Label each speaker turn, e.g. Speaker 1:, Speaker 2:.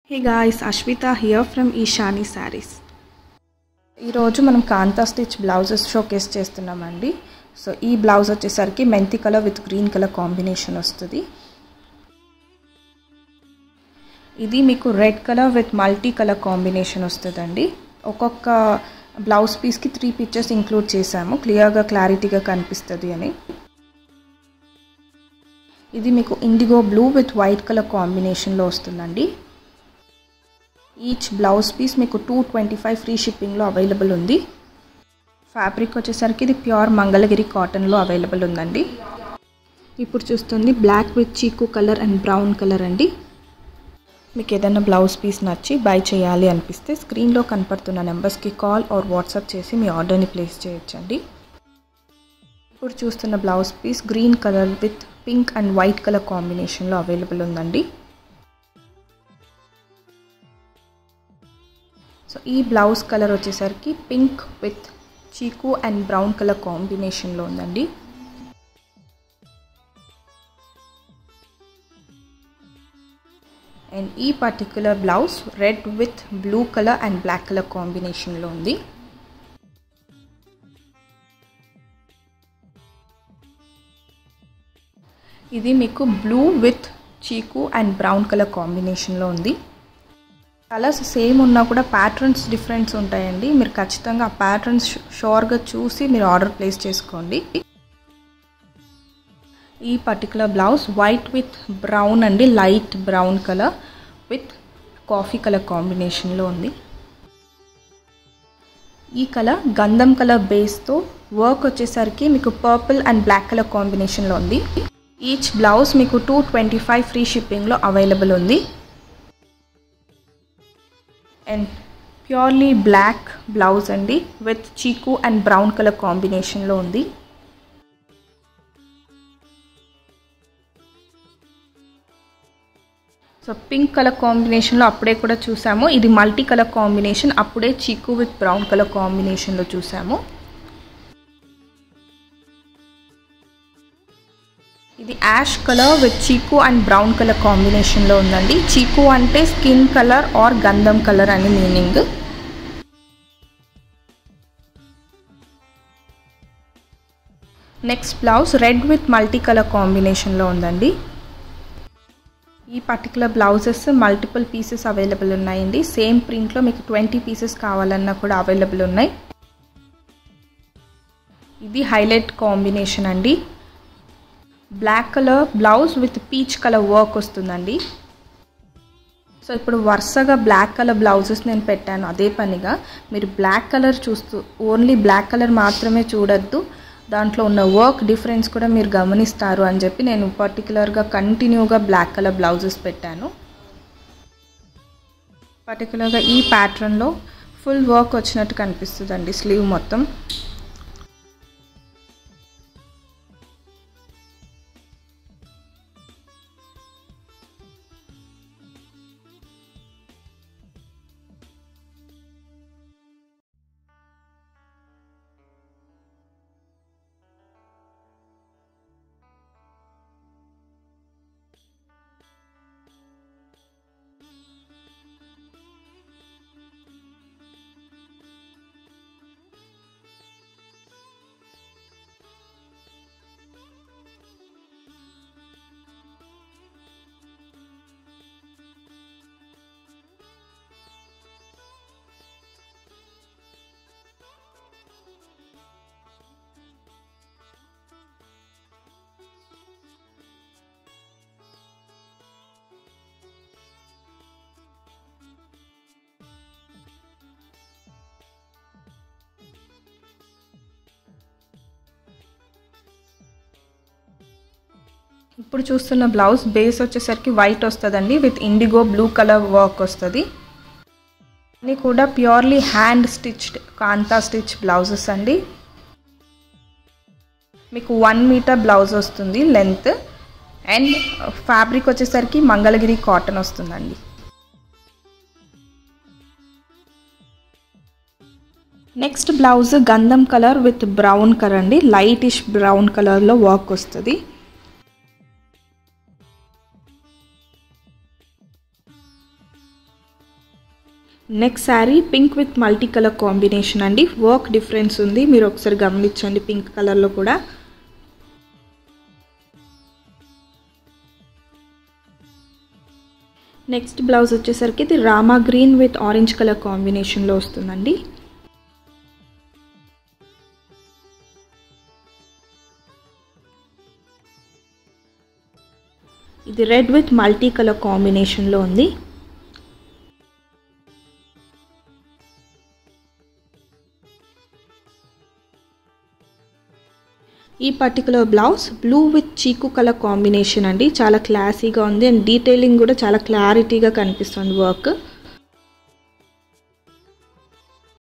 Speaker 1: Hey guys, Ashwita here from Ishani Sarees. ఈరోజు మనం కాంతా stitch blouses showcase చేస్తున్నామండి. So ఈ బ్లౌజ్ వచ్చేసరికి మెంతి colour with green colour combination వస్తుంది. ఇది మీకు red colour with multi colour combination వస్తుందండి. ఒక్కొక్క బ్లౌజ్ పీస్కి 3 పిక్చర్స్ ఇంక్లూడ్ చేసాము, క్లారిటీగా కనిపిస్తుంది అని. ఇది మీకు IndiGo blue with white colour కాంబినేషన్లో వస్తుందండి. ఈచ్ బ్లౌజ్ పీస్ మీకు 225 ఫ్రీ షిప్పింగ్లో అవైలబుల్ ఉంది. ఫ్యాబ్రిక్ వచ్చేసరికి ఇది ప్యూర్ మంగళగిరి కాటన్లో అవైలబుల్ ఉందండి. ఇప్పుడు చూస్తుంది బ్లాక్ విత్ చీకు కలర్ అండ్ బ్రౌన్ కలర్ అండి. మీకు ఏదైనా బ్లౌజ్ పీస్ నచ్చి బై చేయాలి అనిపిస్తే స్క్రీన్లో కనపడుతున్న నెంబర్స్కి కాల్ ఆర్ వాట్సాప్ చేసి మీ ఆర్డర్ని ప్లేస్ చేయొచ్చండి. ఇప్పుడు చూస్తున్న blouse piece green colour with pink and white colour కాంబినేషన్లో అవైలబుల్ ఉందండి. సో ఈ బ్లౌజ్ కలర్ వచ్చేసరికి పింక్ విత్ చీకు అండ్ బ్రౌన్ కలర్ కాంబినేషన్లో ఉందండి. అండ్ ఈ particular blouse red with blue colour and black colour కాంబినేషన్లో ఉంది. ఇది మీకు బ్లూ విత్ చీకు అండ్ బ్రౌన్ కలర్ కాంబినేషన్లో ఉంది. కలర్స్ సేమ్ ఉన్నా కూడా ప్యాటర్న్స్ డిఫరెన్స్ ఉంటాయండి. మీరు ఖచ్చితంగా ఆ ప్యాటర్న్స్ షోర్గా చూసి మీరు ఆర్డర్ ప్లేస్ చేసుకోండి. ఈ particular blouse white with brown అండి, light brown colour with coffee colour కాంబినేషన్లో ఉంది. ఈ కలర్ గంధం కలర్ బేస్తో వర్క్ వచ్చేసరికి మీకు పర్పుల్ అండ్ బ్లాక్ కలర్ కాంబినేషన్లో ఉంది. ఈచ్ బ్లౌజ్ మీకు 225 ఫ్రీ షిప్పింగ్లో అవైలబుల్ ఉంది. అండ్ ప్యూర్లీ బ్లాక్ బ్లౌజ్ అండి విత్ చీకు అండ్ బ్రౌన్ కలర్ కాంబినేషన్లో ఉంది. సో పింక్ కలర్ కాంబినేషన్లో అప్పుడే కూడా చూసాము. ఇది మల్టీ కలర్ కాంబినేషన్, అప్పుడే చీకు విత్ బ్రౌన్ కలర్ కాంబినేషన్లో చూసాము. ఇది యాష్ కలర్ విత్ చీకు అండ్ బ్రౌన్ కలర్ కాంబినేషన్లో ఉందండి. చీకు అంటే స్కిన్ కలర్ ఆర్ గంధం కలర్ అని meaning. Next blouse red with multi colour కాంబినేషన్లో ఉందండి. ఈ particular blouses multiple pieces available ఉన్నాయండి. సేమ్ ప్రింట్లో మీకు 20 పీసెస్ కావాలన్నా కూడా అవైలబుల్ ఉన్నాయి. ఇది హైలైట్ కాంబినేషన్ అండి. Black colour blouse with peach colour work వస్తుందండి. సో ఇప్పుడు వరుసగా బ్లాక్ కలర్ బ్లౌజెస్ నేను పెట్టాను. అదే పనిగా మీరు బ్లాక్ కలర్ చూస్తూ ఓన్లీ బ్లాక్ కలర్ మాత్రమే చూడొద్దు, దాంట్లో ఉన్న వర్క్ డిఫరెన్స్ కూడా మీరు గమనిస్తారు అని చెప్పి నేను పర్టికులర్గా కంటిన్యూగా బ్లాక్ కలర్ బ్లౌజెస్ పెట్టాను. పర్టికులర్గా ఈ ప్యాటర్న్లో ఫుల్ వర్క్ వచ్చినట్టు కనిపిస్తుందండి స్లీవ్ మొత్తం. ఇప్పుడు చూస్తున్న బ్లౌజ్ బేస్ వచ్చేసరికి వైట్ వస్తుందండి with IndiGo blue colour work వస్తుంది. అన్నీ కూడా ప్యూర్లీ హ్యాండ్ స్టిచ్డ్ కాంతా స్టిచ్ బ్లౌజెస్ అండి. మీకు 1 మీటర్ బ్లౌజ్ వస్తుంది లెంత్. అండ్ ఫ్యాబ్రిక్ వచ్చేసరికి మంగళగిరి కాటన్ వస్తుందండి. నెక్స్ట్ బ్లౌజ్ గంధం కలర్ విత్ బ్రౌన్ కలర్ అండి, లైటిష్ బ్రౌన్ కలర్లో వర్క్ వస్తుంది. Next sari pink with multi colour combination అండి. వర్క్ డిఫరెన్స్ ఉంది, మీరు ఒకసారి గమనించండి. పింక్ కలర్లో కూడా నెక్స్ట్ బ్లౌజ్ వచ్చేసరికి ఇది Rama green with orange colour కాంబినేషన్లో వస్తుందండి. ఇది రెడ్ విత్ మల్టీ కలర్ కాంబినేషన్లో ఉంది. ఈ పర్టికులర్ బ్లౌజ్ బ్లూ విత్ చీకు కలర్ కాంబినేషన్ అండి. చాలా క్లాసీగా ఉంది అండ్ డీటెయిలింగ్ కూడా చాలా క్లారిటీగా కనిపిస్తుంది వర్క్.